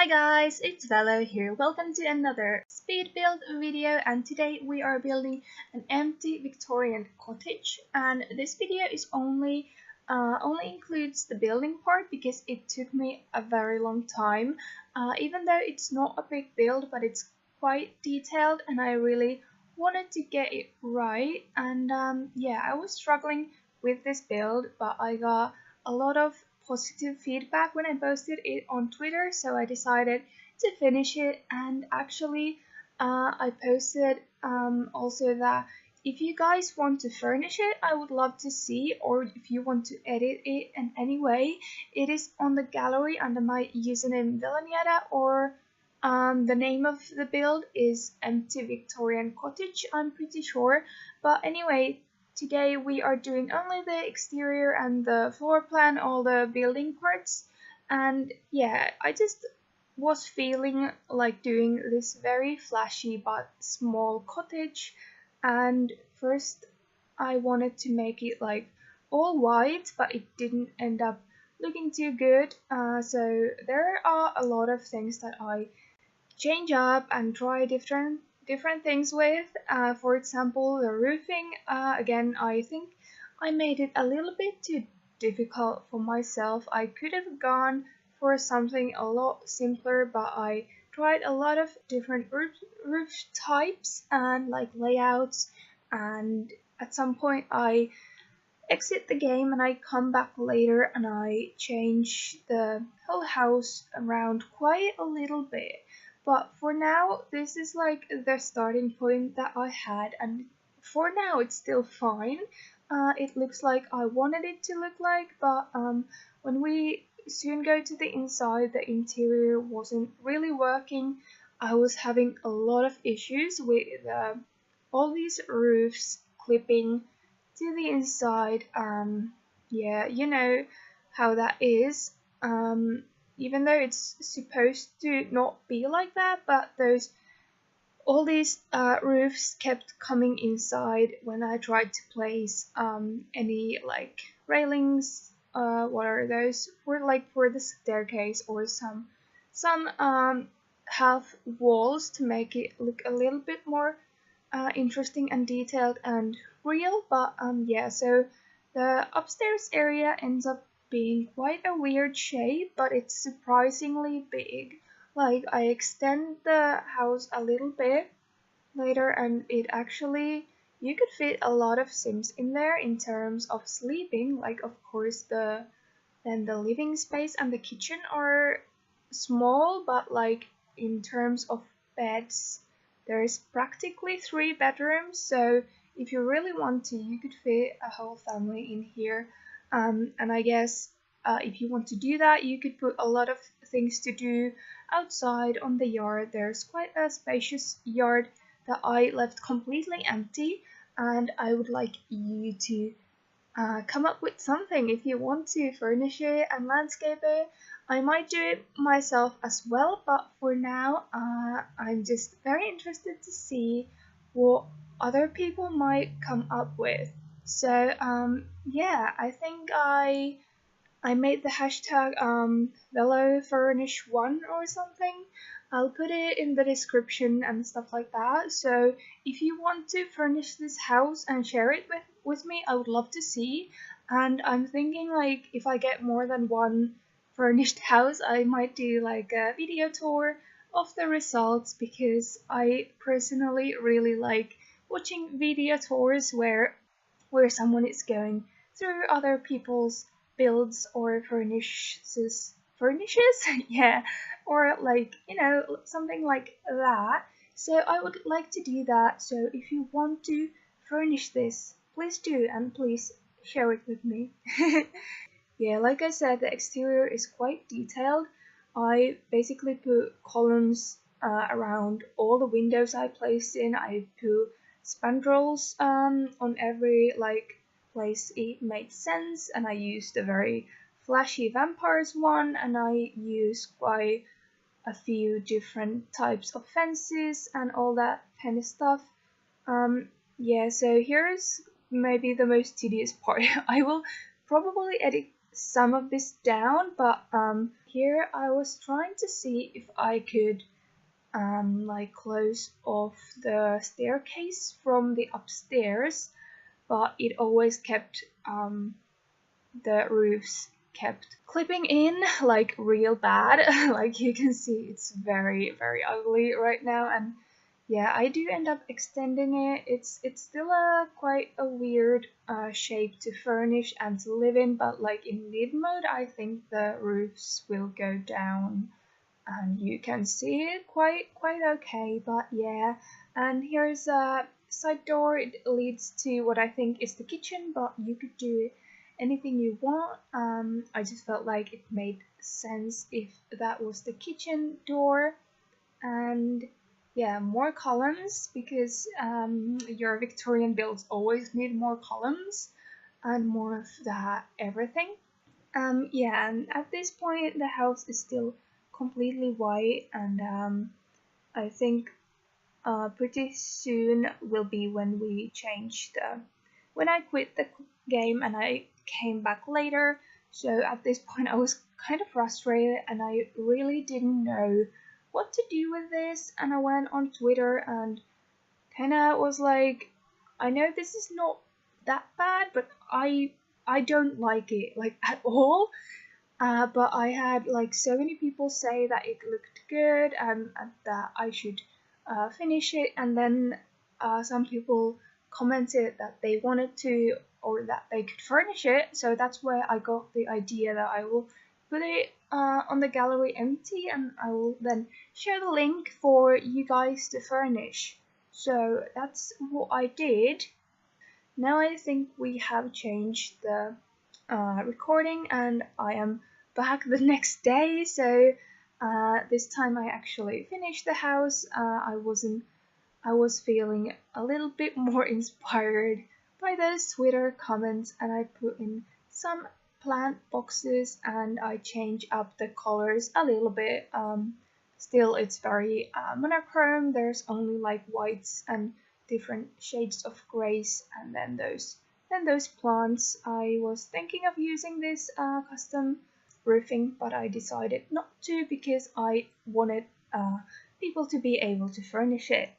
Hi guys, it's Velo here. Welcome to another speed build video, and today we are building an empty Victorian cottage. And this video is only includes the building part because it took me a very long time. Even though it's not a big build, but it's quite detailed, and I really wanted to get it right. And yeah, I was struggling with this build, but I got a lot of positive feedback when I posted it on Twitter, so I decided to finish it. And actually I posted also that if you guys want to furnish it, I would love to see, or if you want to edit it in any way, it is on the gallery under my username veloniada, or the name of the build is Empty Victorian Cottage, I'm pretty sure. But anyway, today we are doing only the exterior and the floor plan, all the building parts. And yeah, I just was feeling like doing this very flashy but small cottage. And first I wanted to make it like all white, but it didn't end up looking too good. So there are a lot of things that I change up and try different things with. For example, the roofing. Again, I think I made it a little bit too difficult for myself. I could have gone for something a lot simpler, but I tried a lot of different roof types and like layouts, and at some point I exit the game and I come back later and I change the whole house around quite a little bit. But for now, this is like the starting point that I had, and for now it's still fine. It looks like I wanted it to look like, but when we soon go to the inside, the interior wasn't really working. I was having a lot of issues with all these roofs clipping to the inside. Yeah, you know how that is. Even though it's supposed to not be like that, but all these roofs kept coming inside when I tried to place any like railings. What are those for the staircase, or some half walls to make it look a little bit more interesting and detailed and real. But yeah, so the upstairs area ends up being quite a weird shape, but it's surprisingly big. Like, I extend the house a little bit later, and it actually, you could fit a lot of Sims in there in terms of sleeping. Like, of course, then the living space and the kitchen are small, but like in terms of beds, there's practically 3 bedrooms. So if you really want to, you could fit a whole family in here. And I guess if you want to do that, you could put a lot of things to do outside on the yard. There's quite a spacious yard that I left completely empty, and I would like you to come up with something if you want to furnish it and landscape it. I might do it myself as well, but for now I'm just very interested to see what other people might come up with. So yeah, I think I made the hashtag velofurnish1 or something. I'll put it in the description and stuff like that. So if you want to furnish this house and share it with me, I would love to see. And I'm thinking, like, if I get more than one furnished house, I might do like a video tour of the results, because I personally really like watching video tours where someone is going through other people's builds or furnishes, yeah, or like, you know, something like that. So I would like to do that. So if you want to furnish this, please do, and please share it with me. Yeah, like I said, the exterior is quite detailed. I basically put columns around all the windows I placed in. I put spandrels on every like place it made sense, and I used a very flashy vampires one, and I used quite a few different types of fences and all that kind of stuff. Yeah, so here's maybe the most tedious part. I will probably edit some of this down, but here I was trying to see if I could like close off the staircase from the upstairs, but it always kept the roofs kept clipping in like real bad. Like you can see, it's very ugly right now. And yeah, I do end up extending it. It's still a quite a weird shape to furnish and to live in, but like in mid mode I think the roofs will go down and you can see it quite okay. But yeah, and here's a side door. It leads to what I think is the kitchen, but you could do anything you want. I just felt like it made sense if that was the kitchen door. And yeah, more columns, because your Victorian builds always need more columns and more of that everything. Yeah, and at this point the house is still completely white, and I think pretty soon will be when we change the when I quit the game and I came back later. So at this point I was kind of frustrated and I really didn't know what to do with this, and I went on Twitter and kind of was like, I know this is not that bad, but I don't like it like at all. But I had like so many people say that it looked good, and that I should finish it. And then some people commented that they wanted to, or that they could furnish it. So that's where I got the idea that I will put it on the gallery empty, and I will then share the link for you guys to furnish. So that's what I did. Now I think we have changed the recording, and I am back the next day. So this time I actually finished the house. I was feeling a little bit more inspired by those Twitter comments, and I put in some plant boxes and I changed up the colors a little bit. Still, it's very monochrome. There's only like whites and different shades of grays, and then those plants. I was thinking of using this custom roofing, but I decided not to because I wanted people to be able to furnish it.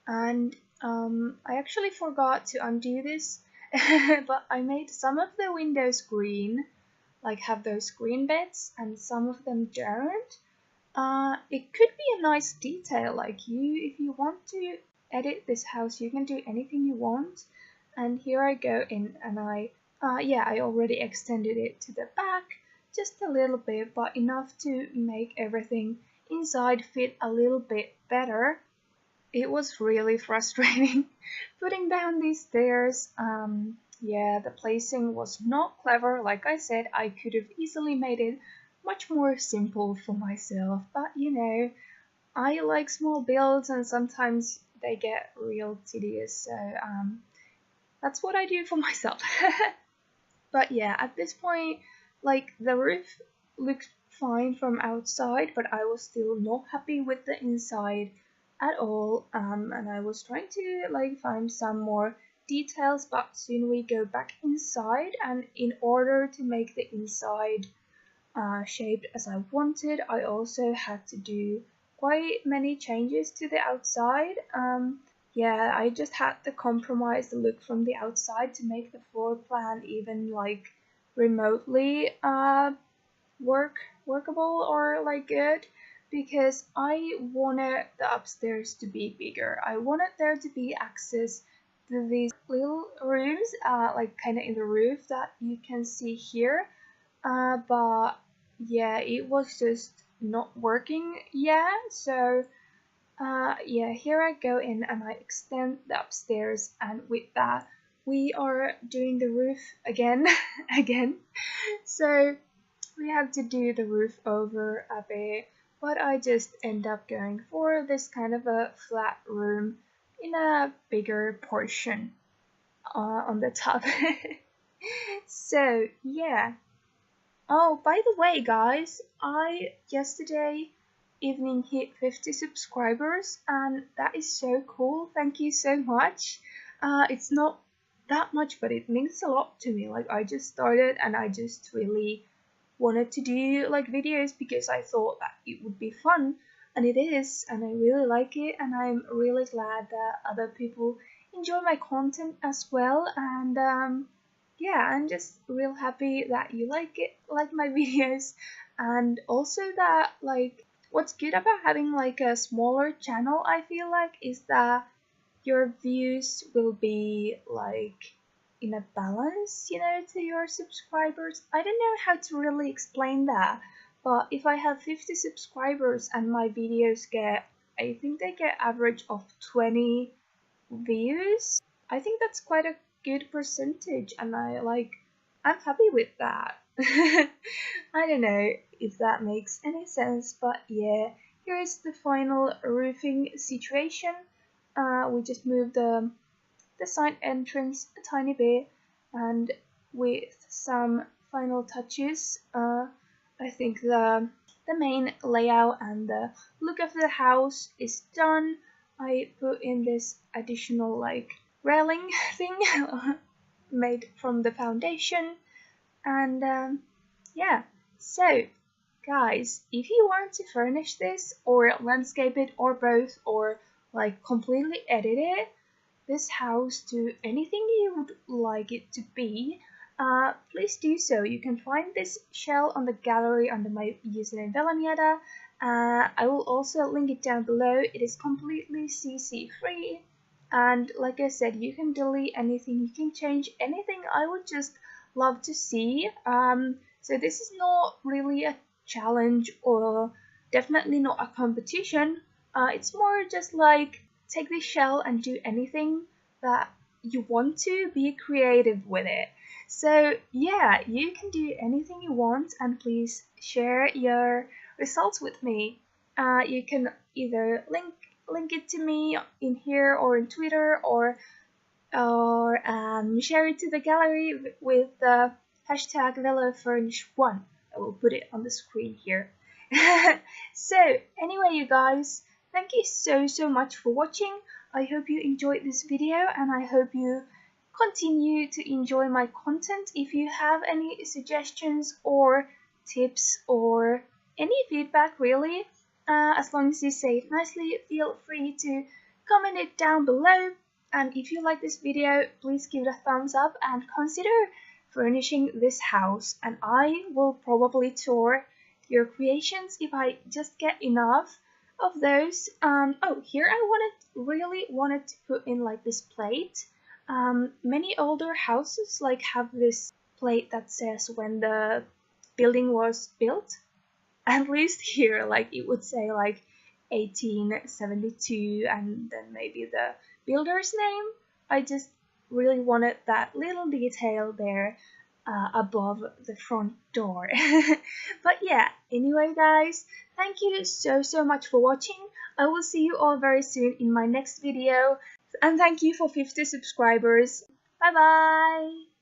And I actually forgot to undo this, but I made some of the windows green, like have those green bits, and some of them don't. It could be a nice detail, like if you want to edit this house, you can do anything you want. And here I go in, and yeah, I already extended it to the back, just a little bit, but enough to make everything inside fit a little bit better. It was really frustrating putting down these stairs. Yeah, the placing was not clever. Like I said, I could have easily made it much more simple for myself, but you know, I like small builds and sometimes they get real tedious, so that's what I do for myself. But yeah, at this point, like the roof looked fine from outside, but I was still not happy with the inside at all. And I was trying to like find some more details, but soon we go back inside, and in order to make the inside shaped as I wanted, I also had to do quite many changes to the outside. Yeah, I just had to compromise the look from the outside to make the floor plan even like remotely workable or like good, because I wanted the upstairs to be bigger. I wanted there to be access to these little rooms, like kind of in the roof that you can see here. But yeah, it was just not working. Yeah, so yeah, here I go in and I extend the upstairs, and with that we are doing the roof again. Again, so we have to do the roof over a bit, but I just end up going for this kind of a flat room in a bigger portion on the top. So yeah. Oh, by the way, guys, I yesterday evening hit 50 subscribers, and that is so cool. Thank you so much. It's not that much, but it means a lot to me. Like, I just started and I just really wanted to do like videos because I thought that it would be fun, and it is, and I really like it, and I'm really glad that other people enjoy my content as well. And yeah, I'm just real happy that you like it, like my videos, and also that like what's good about having like a smaller channel, I feel like, is that your views will be like in a balance, you know, to your subscribers. I don't know how to really explain that, but if I have 50 subscribers and my videos get, I think they get average of 20 views, I think that's quite a good percentage, and I'm happy with that. I don't know if that makes any sense, but yeah, here is the final roofing situation. We just moved the side entrance a tiny bit, and with some final touches, I think the main layout and the look of the house is done. I put in this additional like railing thing made from the foundation, and yeah. So guys, if you want to furnish this or landscape it or both, or like completely edit it, this house, to anything you would like it to be, please do so. You can find this shell on the gallery under my username veloniada. I will also link it down below. It is completely CC free, and like I said, you can delete anything, you can change anything. I would just love to see. So this is not really a challenge, or definitely not a competition. It's more just like take this shell and do anything that you want to, be creative with it. So yeah, you can do anything you want, and please share your results with me. You can either link it to me in here or in Twitter, or share it to the gallery with the hashtag velofurnish1. I will put it on the screen here. So anyway, you guys, thank you so much for watching. I hope you enjoyed this video, and I hope you continue to enjoy my content. If you have any suggestions or tips or any feedback really, as long as you say it nicely, feel free to comment it down below. And if you like this video, please give it a thumbs up and consider furnishing this house, and I will probably tour your creations if I just get enough of those. Oh, here I really wanted to put in like this plate. Many older houses like have this plate that says when the building was built. At least here, like it would say like 1872 and then maybe the builder's name. I just really wanted that little detail there above the front door. But yeah, anyway guys, thank you so much for watching. I will see you all very soon in my next video, and thank you for 50 subscribers. Bye bye.